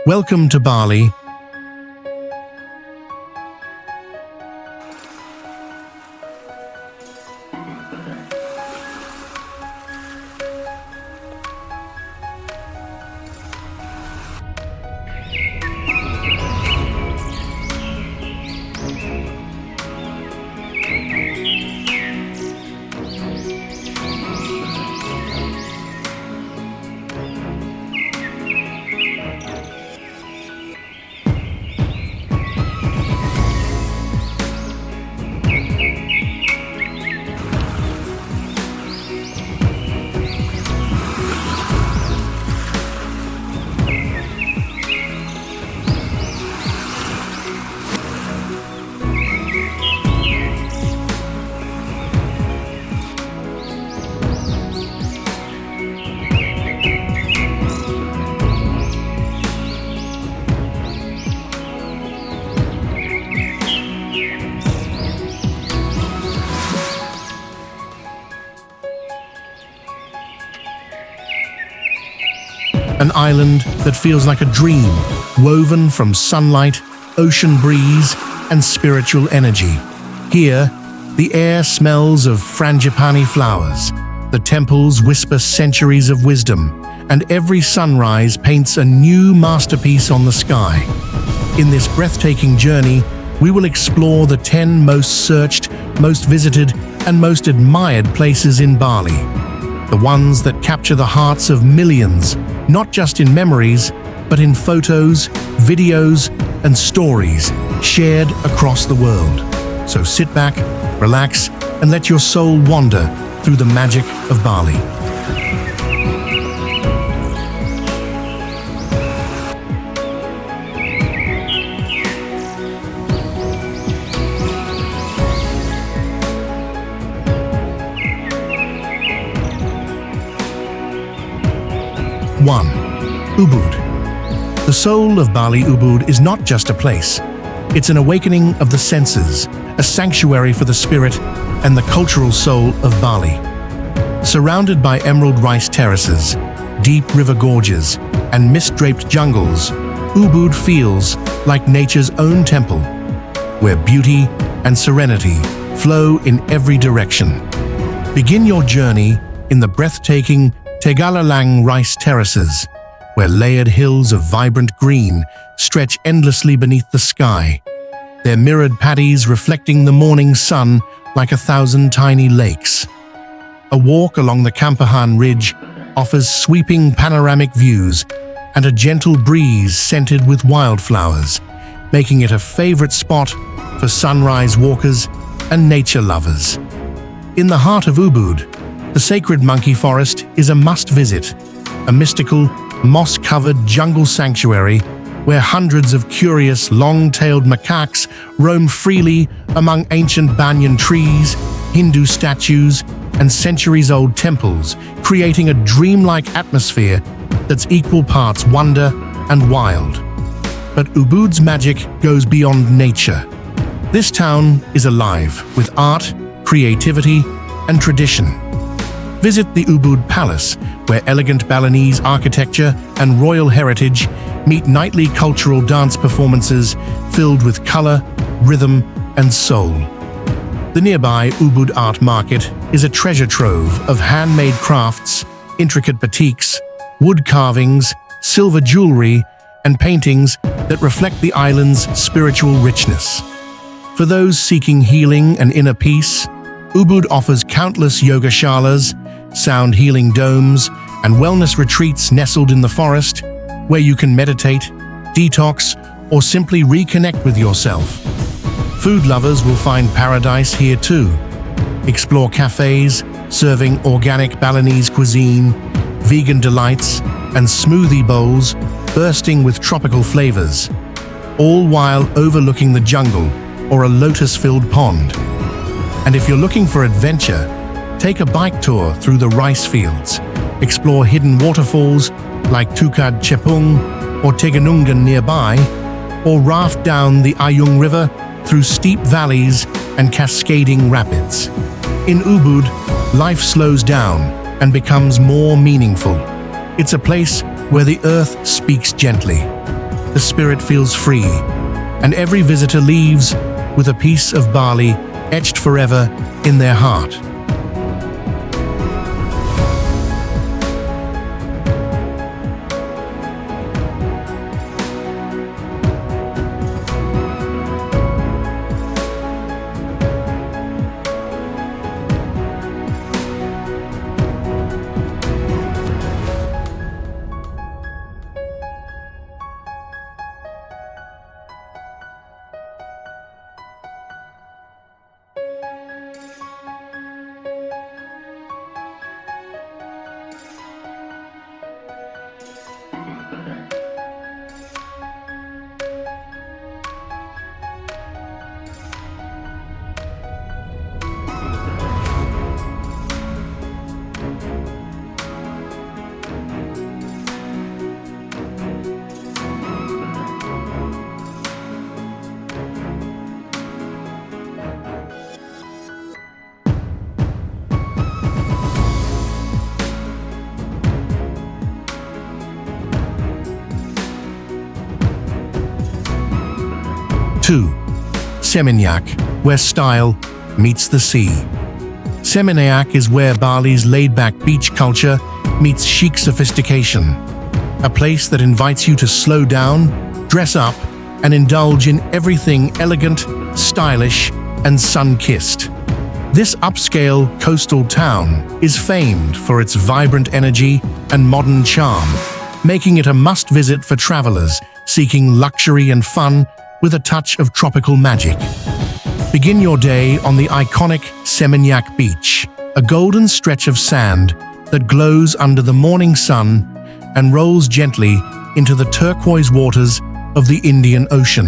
Welcome to Bali. An island that feels like a dream, woven from sunlight, ocean breeze, and spiritual energy. Here, the air smells of frangipani flowers, the temples whisper centuries of wisdom, and every sunrise paints a new masterpiece on the sky. In this breathtaking journey, we will explore the 10 most searched, most visited, and most admired places in Bali. The ones that capture the hearts of millions, not just in memories, but in photos, videos, and stories shared across the world. So sit back, relax, and let your soul wander through the magic of Bali. One, Ubud. The soul of Bali Ubud is not just a place. It's an awakening of the senses, a sanctuary for the spirit and the cultural soul of Bali. Surrounded by emerald rice terraces, deep river gorges, and mist-draped jungles, Ubud feels like nature's own temple, where beauty and serenity flow in every direction. Begin your journey in the breathtaking Tegenungan rice terraces, where layered hills of vibrant green stretch endlessly beneath the sky, their mirrored paddies reflecting the morning sun like 1,000 tiny lakes. A walk along the Kampahan Ridge offers sweeping panoramic views and a gentle breeze scented with wildflowers, making it a favorite spot for sunrise walkers and nature lovers. In the heart of Ubud, the sacred monkey forest is a must-visit, a mystical, moss-covered jungle sanctuary where hundreds of curious, long-tailed macaques roam freely among ancient banyan trees, Hindu statues, and centuries-old temples, creating a dreamlike atmosphere that's equal parts wonder and wild. But Ubud's magic goes beyond nature. This town is alive with art, creativity, and tradition. Visit the Ubud Palace, where elegant Balinese architecture and royal heritage meet nightly cultural dance performances filled with color, rhythm, and soul. The nearby Ubud Art Market is a treasure trove of handmade crafts, intricate batiks, wood carvings, silver jewelry, and paintings that reflect the island's spiritual richness. For those seeking healing and inner peace, Ubud offers countless yogashalas, sound healing domes, and wellness retreats nestled in the forest, where you can meditate, detox, or simply reconnect with yourself. Food lovers will find paradise here too. Explore cafes serving organic Balinese cuisine, vegan delights, and smoothie bowls bursting with tropical flavors, all while overlooking the jungle or a lotus-filled pond. And if you're looking for adventure, take a bike tour through the rice fields, explore hidden waterfalls like Tukad Chepung or Tegenungan nearby, or raft down the Ayung River through steep valleys and cascading rapids. In Ubud, life slows down and becomes more meaningful. It's a place where the earth speaks gently, the spirit feels free, and every visitor leaves with a piece of Bali etched forever in their heart. Two, Seminyak, where style meets the sea. Seminyak is where Bali's laid-back beach culture meets chic sophistication. A place that invites you to slow down, dress up, and indulge in everything elegant, stylish, and sun-kissed. This upscale coastal town is famed for its vibrant energy and modern charm, making it a must-visit for travelers seeking luxury and fun with a touch of tropical magic. Begin your day on the iconic Seminyak Beach, a golden stretch of sand that glows under the morning sun and rolls gently into the turquoise waters of the Indian Ocean.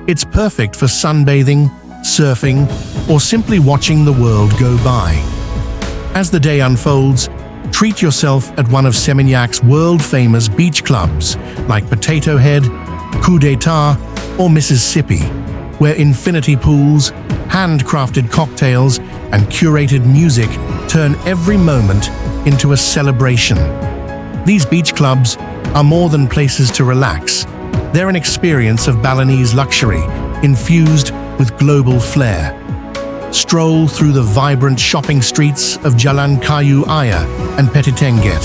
It's perfect for sunbathing, surfing, or simply watching the world go by. As the day unfolds, treat yourself at one of Seminyak's world-famous beach clubs like Potato Head, Coup d'Etat, or Mississippi, where infinity pools, handcrafted cocktails, and curated music turn every moment into a celebration. These beach clubs are more than places to relax. They're an experience of Balinese luxury, infused with global flair. Stroll through the vibrant shopping streets of Jalan Kayu Aya and Petitenget,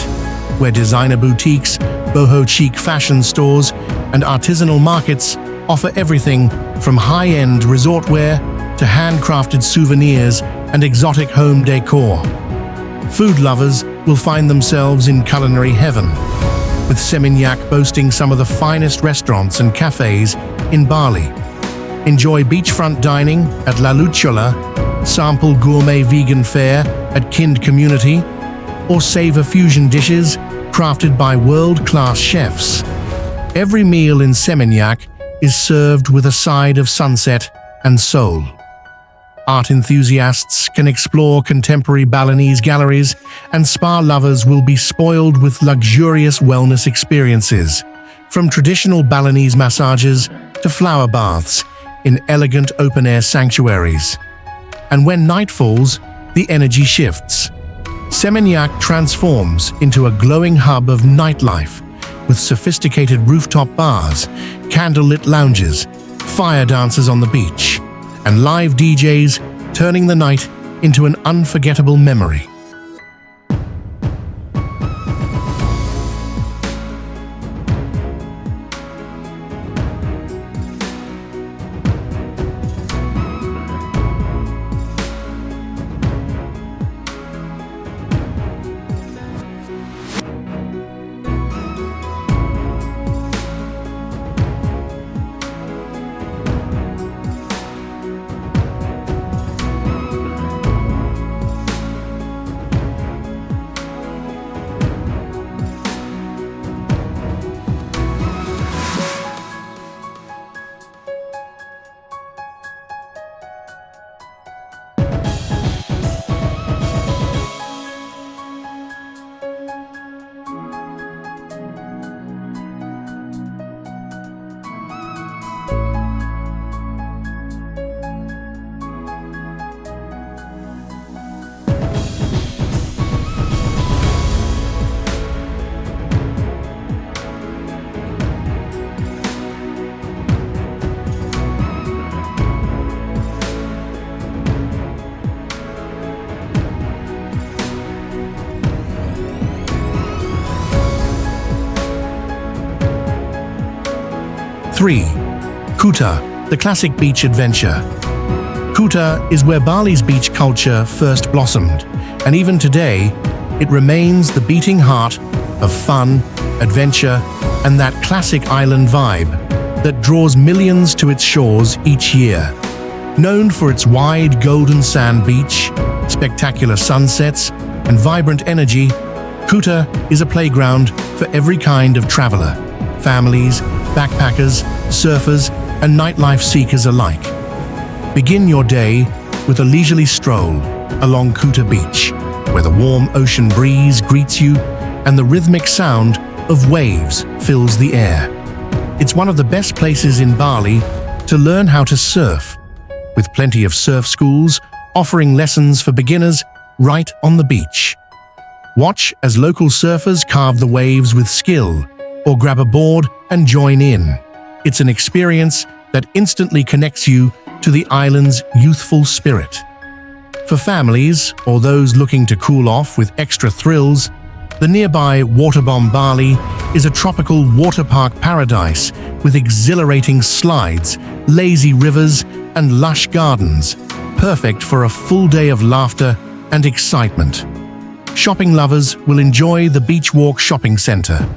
where designer boutiques, boho chic fashion stores, and artisanal markets offer everything from high-end resort wear to handcrafted souvenirs and exotic home decor. Food lovers will find themselves in culinary heaven, with Seminyak boasting some of the finest restaurants and cafes in Bali. Enjoy beachfront dining at La Luchola, sample gourmet vegan fare at Kind Community, or savor fusion dishes crafted by world-class chefs. Every meal in Seminyak is served with a side of sunset and soul. Art enthusiasts can explore contemporary Balinese galleries, and spa lovers will be spoiled with luxurious wellness experiences, from traditional Balinese massages to flower baths in elegant open-air sanctuaries. And when night falls, the energy shifts. Seminyak transforms into a glowing hub of nightlife, with sophisticated rooftop bars, candlelit lounges, fire dancers on the beach, and live DJs turning the night into an unforgettable memory. 3. Kuta, the classic beach adventure. Kuta is where Bali's beach culture first blossomed, and even today, it remains the beating heart of fun, adventure, and that classic island vibe that draws millions to its shores each year. Known for its wide golden sand beach, spectacular sunsets, and vibrant energy, Kuta is a playground for every kind of traveler: families, backpackers, surfers, and nightlife seekers alike. Begin your day with a leisurely stroll along Kuta Beach, where the warm ocean breeze greets you and the rhythmic sound of waves fills the air. It's one of the best places in Bali to learn how to surf, with plenty of surf schools offering lessons for beginners right on the beach. Watch as local surfers carve the waves with skill, or grab a board and join in. It's an experience that instantly connects you to the island's youthful spirit. For families or those looking to cool off with extra thrills, the nearby Waterbomb Bali is a tropical water park paradise with exhilarating slides, lazy rivers, and lush gardens, perfect for a full day of laughter and excitement. Shopping lovers will enjoy the Beach Walk Shopping Center,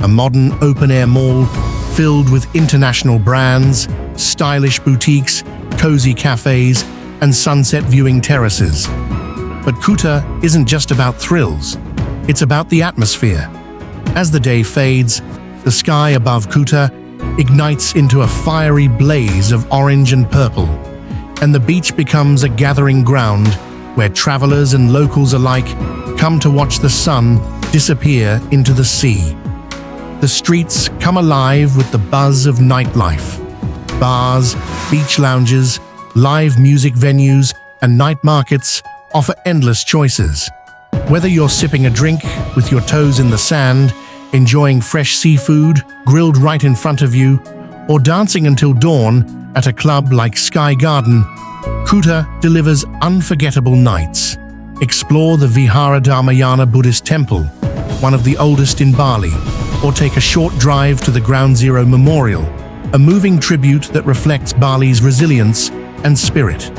a modern open-air mall filled with international brands, stylish boutiques, cozy cafes, and sunset viewing terraces. But Kuta isn't just about thrills, it's about the atmosphere. As the day fades, the sky above Kuta ignites into a fiery blaze of orange and purple, and the beach becomes a gathering ground where travelers and locals alike come to watch the sun disappear into the sea. The streets come alive with the buzz of nightlife. Bars, beach lounges, live music venues, and night markets offer endless choices. Whether you're sipping a drink with your toes in the sand, enjoying fresh seafood grilled right in front of you, or dancing until dawn at a club like Sky Garden, Kuta delivers unforgettable nights. Explore the Vihara Dharmayana Buddhist Temple, one of the oldest in Bali, or take a short drive to the Ground Zero Memorial, a moving tribute that reflects Bali's resilience and spirit.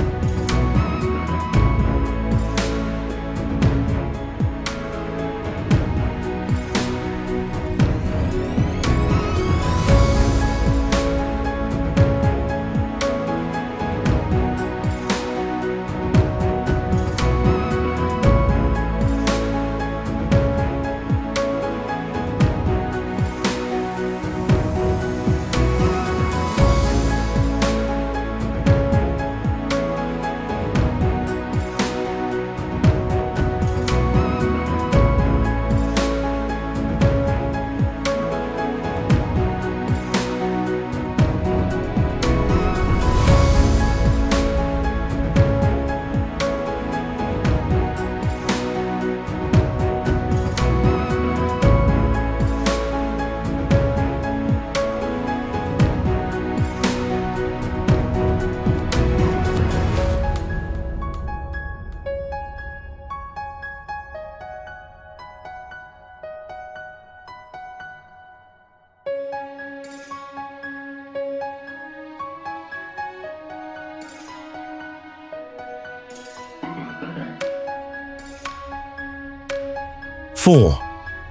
Four.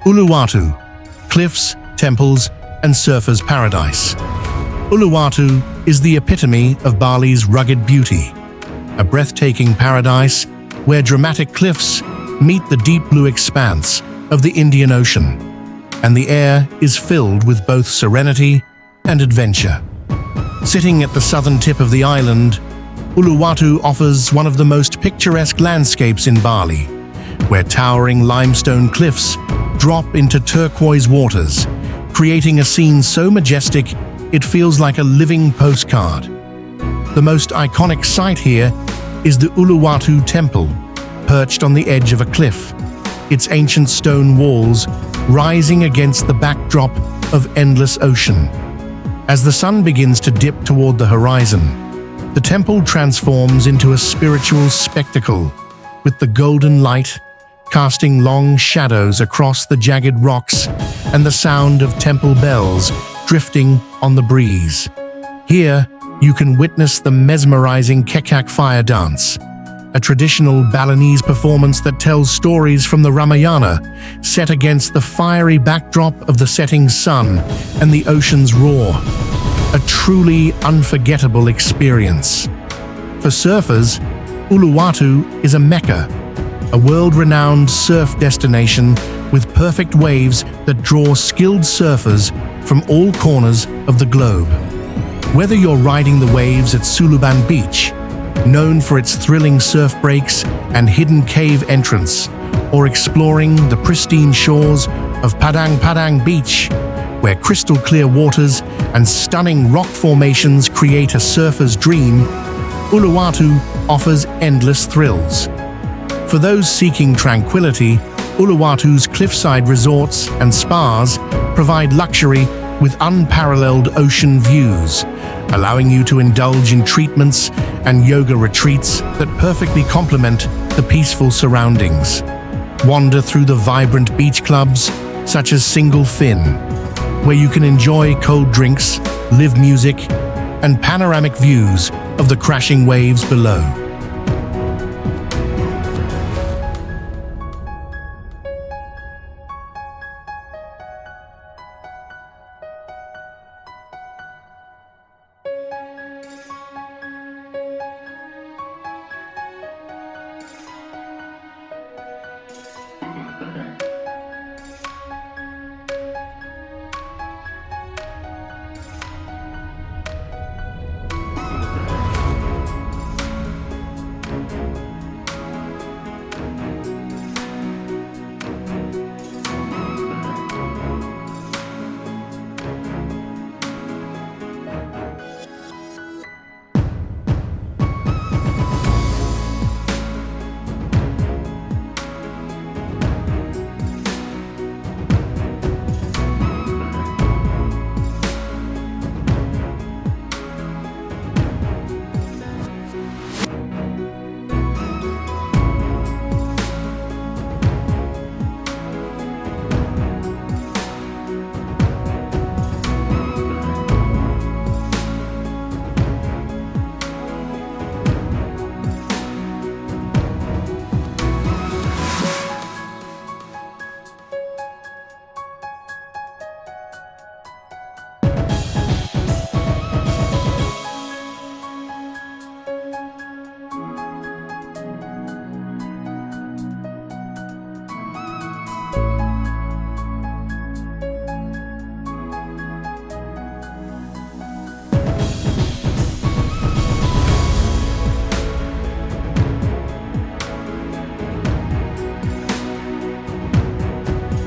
Uluwatu, cliffs, temples, and surfers' paradise. Uluwatu is the epitome of Bali's rugged beauty, a breathtaking paradise where dramatic cliffs meet the deep blue expanse of the Indian Ocean, and the air is filled with both serenity and adventure. Sitting at the southern tip of the island, Uluwatu offers one of the most picturesque landscapes in Bali, where towering limestone cliffs drop into turquoise waters, creating a scene so majestic it feels like a living postcard. The most iconic sight here is the Uluwatu Temple, perched on the edge of a cliff, its ancient stone walls rising against the backdrop of endless ocean. As the sun begins to dip toward the horizon, the temple transforms into a spiritual spectacle, with the golden light casting long shadows across the jagged rocks and the sound of temple bells drifting on the breeze. Here, you can witness the mesmerizing Kekak fire dance, a traditional Balinese performance that tells stories from the Ramayana, set against the fiery backdrop of the setting sun and the ocean's roar. A truly unforgettable experience. For surfers, Uluwatu is a mecca, a world-renowned surf destination with perfect waves that draw skilled surfers from all corners of the globe. Whether you're riding the waves at Suluban Beach, known for its thrilling surf breaks and hidden cave entrance, or exploring the pristine shores of Padang Padang Beach, where crystal-clear waters and stunning rock formations create a surfer's dream, Uluwatu offers endless thrills. For those seeking tranquility, Uluwatu's cliffside resorts and spas provide luxury with unparalleled ocean views, allowing you to indulge in treatments and yoga retreats that perfectly complement the peaceful surroundings. Wander through the vibrant beach clubs, such as Single Fin, where you can enjoy cold drinks, live music, and panoramic views of the crashing waves below.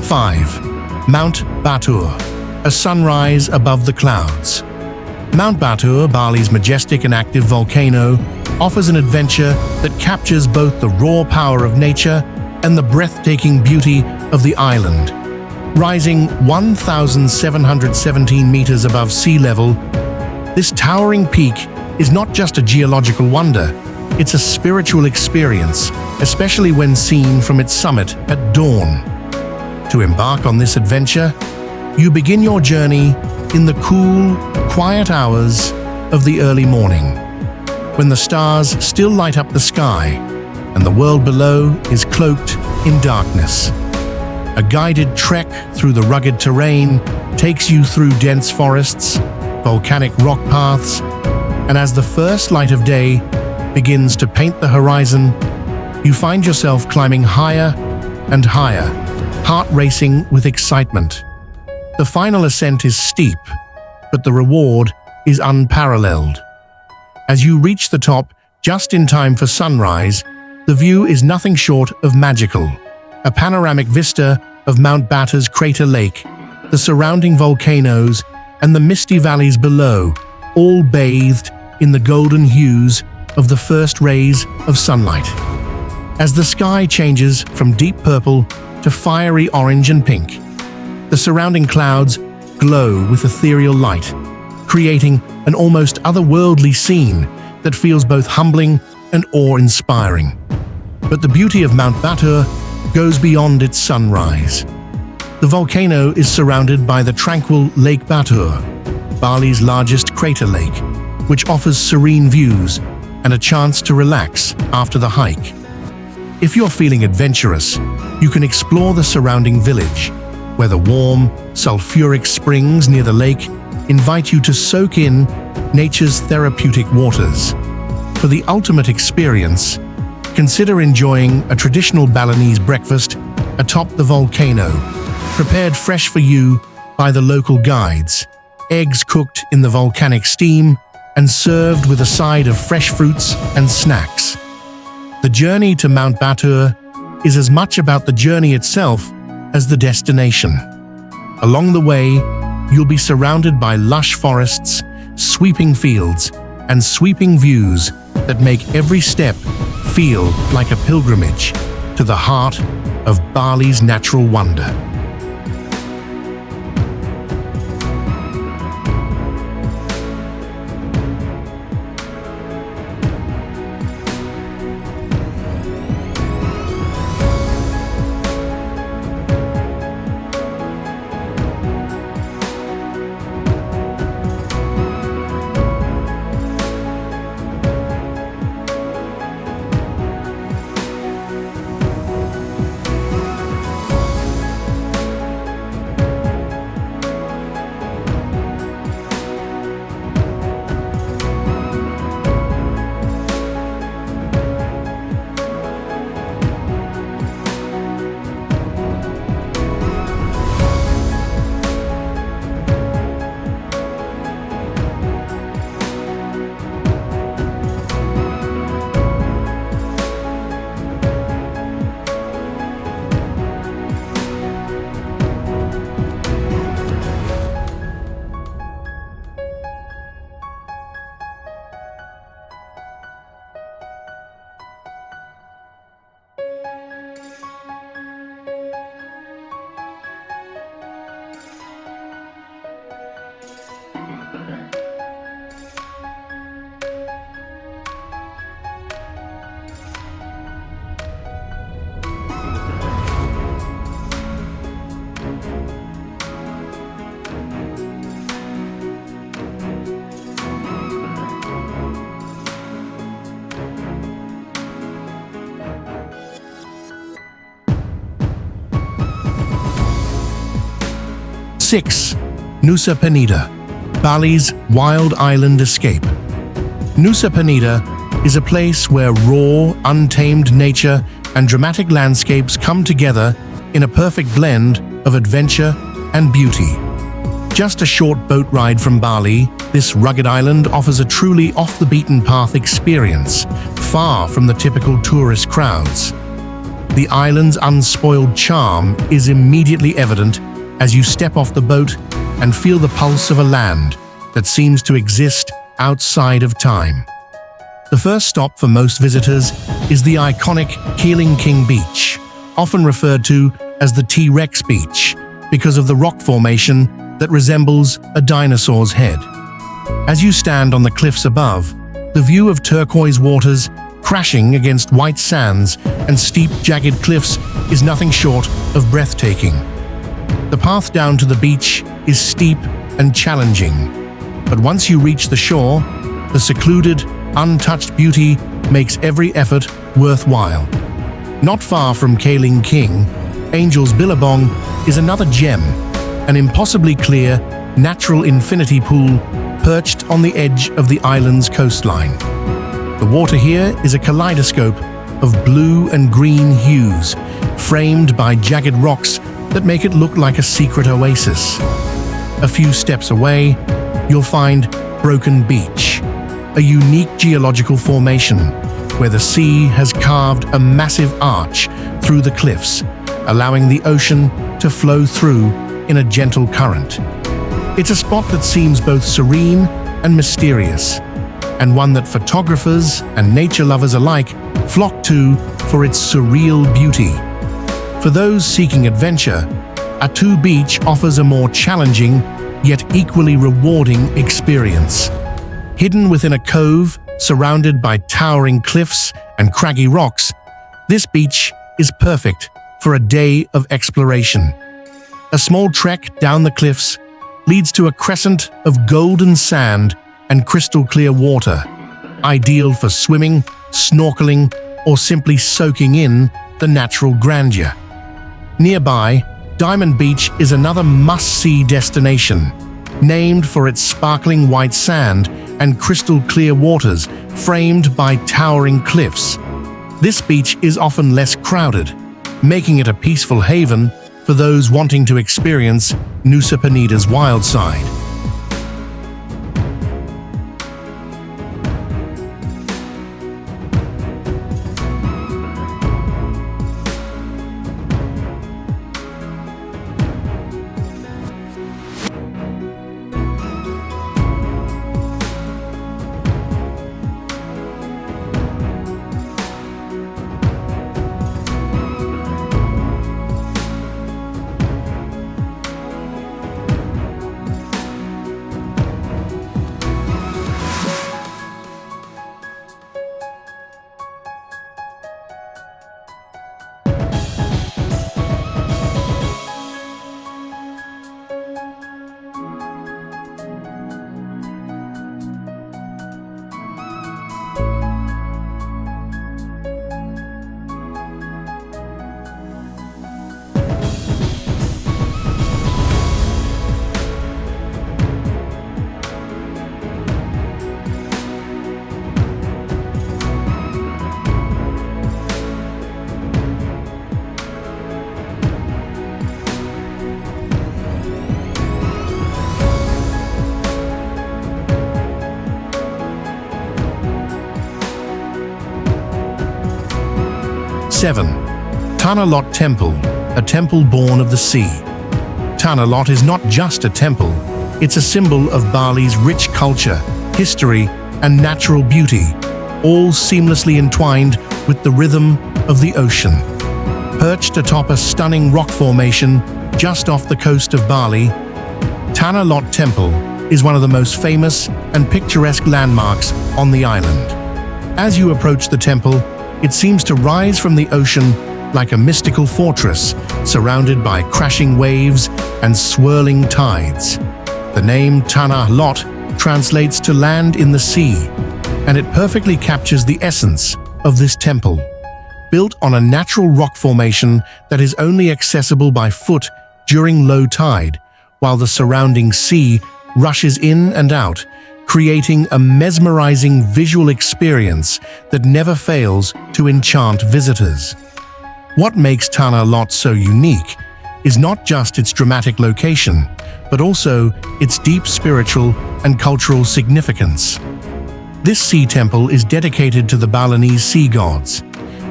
Five, Mount Batur, a sunrise above the clouds. Mount Batur, Bali's majestic and active volcano, offers an adventure that captures both the raw power of nature and the breathtaking beauty of the island. Rising 1,717 meters above sea level, this towering peak is not just a geological wonder, it's a spiritual experience, especially when seen from its summit at dawn. To embark on this adventure, you begin your journey in the cool, quiet hours of the early morning, when the stars still light up the sky and the world below is cloaked in darkness. A guided trek through the rugged terrain takes you through dense forests, volcanic rock paths, and as the first light of day begins to paint the horizon, you find yourself climbing higher and higher, heart racing with excitement. The final ascent is steep, but the reward is unparalleled. As you reach the top just in time for sunrise, the view is nothing short of magical. A panoramic vista of Mount Batur's crater lake, the surrounding volcanoes, and the misty valleys below, all bathed in the golden hues of the first rays of sunlight. As the sky changes from deep purple to fiery orange and pink, the surrounding clouds glow with ethereal light, creating an almost otherworldly scene that feels both humbling and awe-inspiring. But the beauty of Mount Batur goes beyond its sunrise. The volcano is surrounded by the tranquil Lake Batur, Bali's largest crater lake, which offers serene views and a chance to relax after the hike. If you're feeling adventurous, you can explore the surrounding village, where the warm, sulfuric springs near the lake invite you to soak in nature's therapeutic waters. For the ultimate experience, consider enjoying a traditional Balinese breakfast atop the volcano, prepared fresh for you by the local guides, eggs cooked in the volcanic steam and served with a side of fresh fruits and snacks. The journey to Mount Batur is as much about the journey itself as the destination. Along the way, you'll be surrounded by lush forests, sweeping fields, and sweeping views that make every step feel like a pilgrimage to the heart of Bali's natural wonder. Six, Nusa Penida, Bali's wild island escape. Nusa Penida is a place where raw, untamed nature and dramatic landscapes come together in a perfect blend of adventure and beauty. Just a short boat ride from Bali, this rugged island offers a truly off-the-beaten-path experience, far from the typical tourist crowds. The island's unspoiled charm is immediately evident as you step off the boat and feel the pulse of a land that seems to exist outside of time. The first stop for most visitors is the iconic Keeling King Beach, often referred to as the T-Rex Beach because of the rock formation that resembles a dinosaur's head. As you stand on the cliffs above, the view of turquoise waters crashing against white sands and steep, jagged cliffs is nothing short of breathtaking. The path down to the beach is steep and challenging, but once you reach the shore, the secluded, untouched beauty makes every effort worthwhile. Not far from Keeling King, Angel's Billabong is another gem, an impossibly clear, natural infinity pool perched on the edge of the island's coastline. The water here is a kaleidoscope of blue and green hues, framed by jagged rocks that make it look like a secret oasis. A few steps away, you'll find Broken Beach, a unique geological formation where the sea has carved a massive arch through the cliffs, allowing the ocean to flow through in a gentle current. It's a spot that seems both serene and mysterious, and one that photographers and nature lovers alike flock to for its surreal beauty. For those seeking adventure, Uluwatu Beach offers a more challenging, yet equally rewarding experience. Hidden within a cove, surrounded by towering cliffs and craggy rocks, this beach is perfect for a day of exploration. A small trek down the cliffs leads to a crescent of golden sand and crystal-clear water, ideal for swimming, snorkeling, or simply soaking in the natural grandeur. Nearby, Diamond Beach is another must-see destination, named for its sparkling white sand and crystal-clear waters framed by towering cliffs. This beach is often less crowded, making it a peaceful haven for those wanting to experience Nusa Penida's wild side. Seven, Tanah Lot Temple, a temple born of the sea. Tanah Lot is not just a temple, it's a symbol of Bali's rich culture, history, and natural beauty, all seamlessly entwined with the rhythm of the ocean. Perched atop a stunning rock formation just off the coast of Bali, Tanah Lot Temple is one of the most famous and picturesque landmarks on the island. As you approach the temple, it seems to rise from the ocean like a mystical fortress surrounded by crashing waves and swirling tides. The name Tanah Lot translates to land in the sea, and it perfectly captures the essence of this temple. Built on a natural rock formation that is only accessible by foot during low tide, while the surrounding sea rushes in and out, creating a mesmerizing visual experience that never fails to enchant visitors. What makes Tanah Lot so unique is not just its dramatic location, but also its deep spiritual and cultural significance. This sea temple is dedicated to the Balinese sea gods,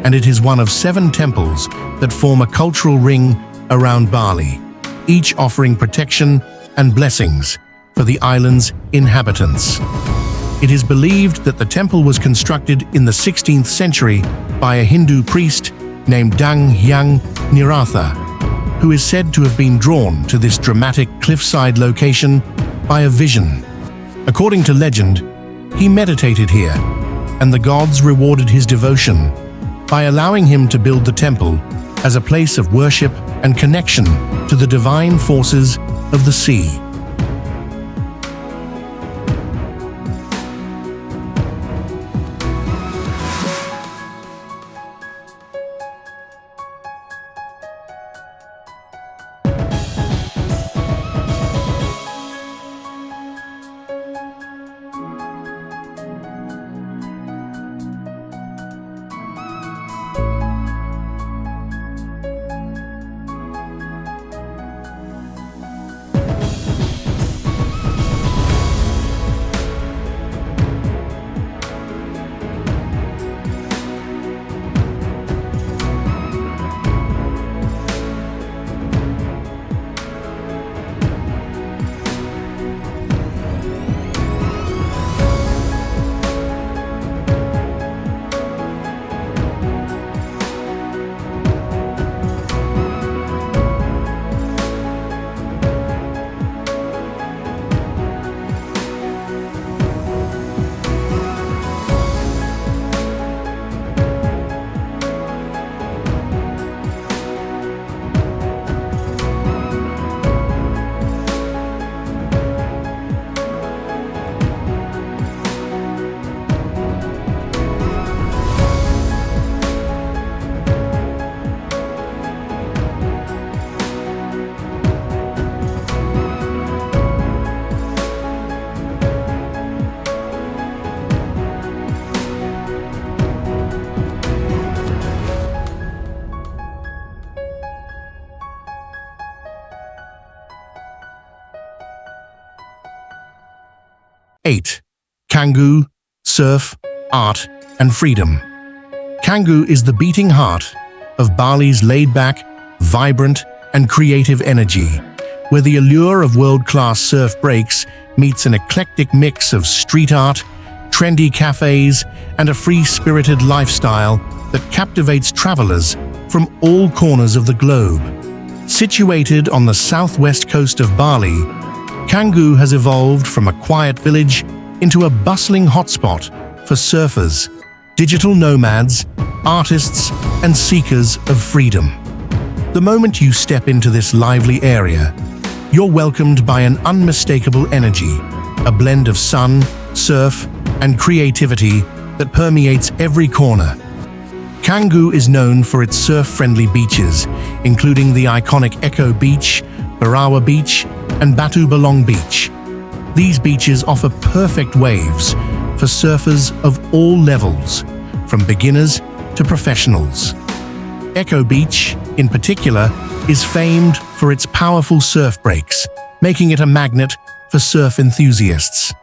and it is one of 7 temples that form a cultural ring around Bali, each offering protection and blessings for the island's inhabitants. It is believed that the temple was constructed in the 16th century by a Hindu priest named Dang Hyang Niratha, who is said to have been drawn to this dramatic cliffside location by a vision. According to legend, he meditated here, and the gods rewarded his devotion by allowing him to build the temple as a place of worship and connection to the divine forces of the sea. 8. Canggu, surf, art, and freedom. Canggu is the beating heart of Bali's laid-back, vibrant, and creative energy, where the allure of world-class surf breaks meets an eclectic mix of street art, trendy cafes, and a free-spirited lifestyle that captivates travelers from all corners of the globe. Situated on the southwest coast of Bali, Canggu has evolved from a quiet village into a bustling hotspot for surfers, digital nomads, artists, and seekers of freedom. The moment you step into this lively area, you're welcomed by an unmistakable energy, a blend of sun, surf, and creativity that permeates every corner. Canggu is known for its surf-friendly beaches, including the iconic Echo Beach, Barawa Beach, and Batu Balong Beach. These beaches offer perfect waves for surfers of all levels, from beginners to professionals. Echo Beach, in particular, is famed for its powerful surf breaks, making it a magnet for surf enthusiasts.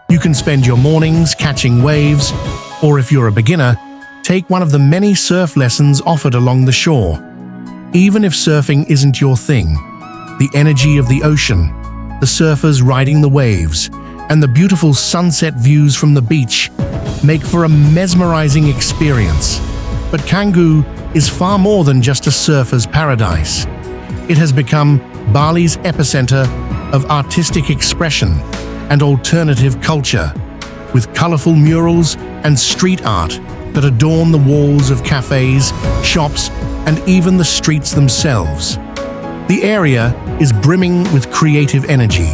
You can spend your mornings catching waves, or if you're a beginner, take one of the many surf lessons offered along the shore. Even if surfing isn't your thing, the energy of the ocean, the surfers riding the waves, and the beautiful sunset views from the beach make for a mesmerizing experience. But Canggu is far more than just a surfer's paradise. It has become Bali's epicenter of artistic expression and alternative culture, with colorful murals and street art that adorn the walls of cafes, shops, and even the streets themselves. The area is brimming with creative energy,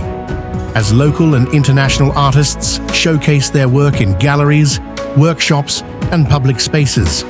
as local and international artists showcase their work in galleries, workshops, and public spaces.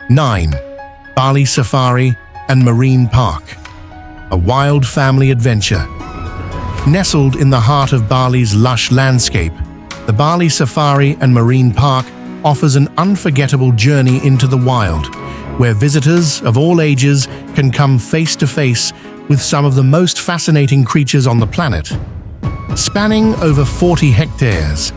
Nine. Bali Safari and Marine Park, a wild family adventure. Nestled in the heart of Bali's lush landscape, the Bali Safari and Marine Park offers an unforgettable journey into the wild, where visitors of all ages can come face to face with some of the most fascinating creatures on the planet. Spanning over 40 hectares,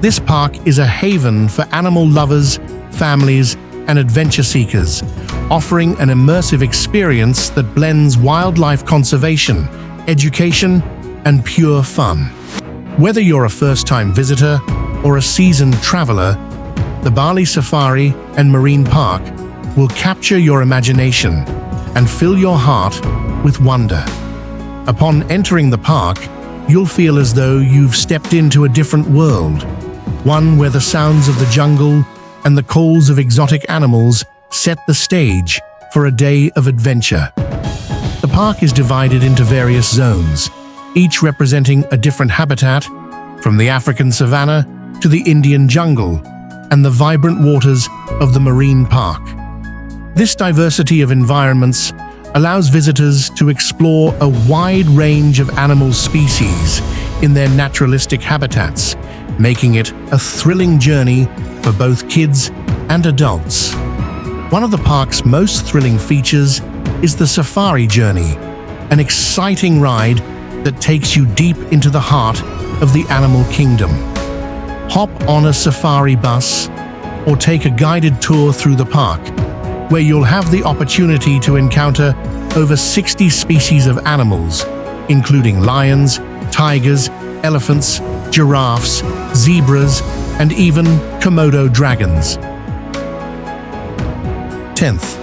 this park is a haven for animal lovers, families, and adventure seekers, offering an immersive experience that blends wildlife conservation, education, and pure fun. Whether you're a first-time visitor or a seasoned traveler, the Bali Safari and Marine Park will capture your imagination and fill your heart with wonder. Upon entering the park, you'll feel as though you've stepped into a different world, one where the sounds of the jungle and the calls of exotic animals set the stage for a day of adventure. The park is divided into various zones, each representing a different habitat, from the African savanna to the Indian jungle and the vibrant waters of the marine park. This diversity of environments allows visitors to explore a wide range of animal species in their naturalistic habitats, making it a thrilling journey for both kids and adults. One of the park's most thrilling features is the Safari Journey, an exciting ride that takes you deep into the heart of the animal kingdom. Hop on a safari bus or take a guided tour through the park, where you'll have the opportunity to encounter over 60 species of animals, including lions, tigers, elephants, giraffes, zebras, and even Komodo dragons. 10th,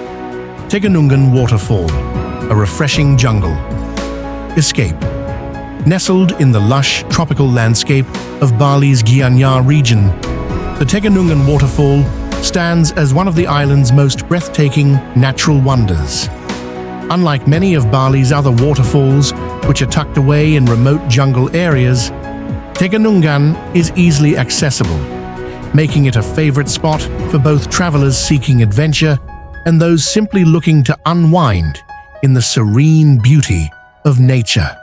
Tegenungan Waterfall, a refreshing jungle. Escape. Nestled in the lush tropical landscape of Bali's Gianyar region, the Tegenungan Waterfall stands as one of the island's most breathtaking natural wonders. Unlike many of Bali's other waterfalls, which are tucked away in remote jungle areas, Tegenungan is easily accessible, making it a favorite spot for both travelers seeking adventure and those simply looking to unwind in the serene beauty of nature.